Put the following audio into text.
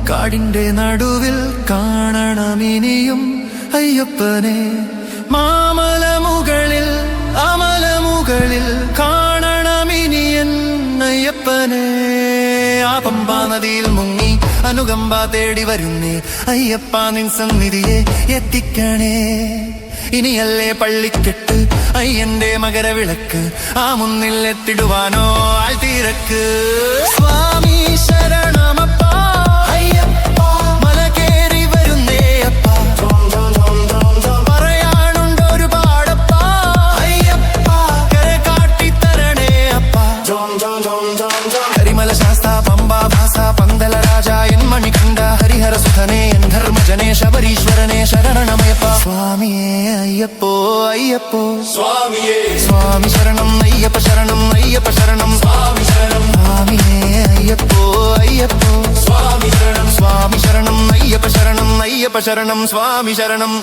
കാടിന്റെ നടുവിൽ കാണണമിനിയും അയ്യപ്പനെ. മാമലമുകളിൽ അമലമുകളിൽ കാണണമിനിയൻ അയ്യപ്പനെ. ആ പമ്പാ നദിയിൽ മുങ്ങി അനുകമ്പ തേടി വരുന്നേ അയ്യപ്പ, നിൻ സന്നിധിയെ എത്തിക്കണേ. ഇനിയല്ലേ പള്ളിക്കെട്ട് അയ്യന്റെ മകരവിളക്ക്, ആ മുന്നിൽ എത്തിടുവാനോ ആൾത്തിരക്ക്. സ്വാമി ശരണമപ്പ അയ്യപ്പ, മല കേറി വരുന്നേ അപ്പ, പറയാനുണ്ട് ഒരുപാടപ്പ അയ്യപ്പ, കര കാട്ടിത്തരണേ അപ്പ. കരിമല ശാസ്ത പമ്പ ഭാസ പന്തല രാജ എൻ മണികണ്ഠ ഹരിഹര സുധനേ എൻ ധർമ്മജനേ ശബരീശ്വരനെ ശരണമയപ്പ. സ്വാമിയേ അയ്യപ്പോ അയ്യപ്പോ സ്വാമിയേ, സ്വാമി ശരണം അയ്യപ്പ ശരണം അയ്യപ്പ ശരണം സ്വാമി ശരണം, സ്വാമിയേ അയ്യപ്പോ അയ്യപ്പോ സ്വാമി ശരണം, സ്വാമി ശരണം അയ്യപ്പ ശരണം അയ്യപ്പ ശരണം സ്വാമി ശരണം.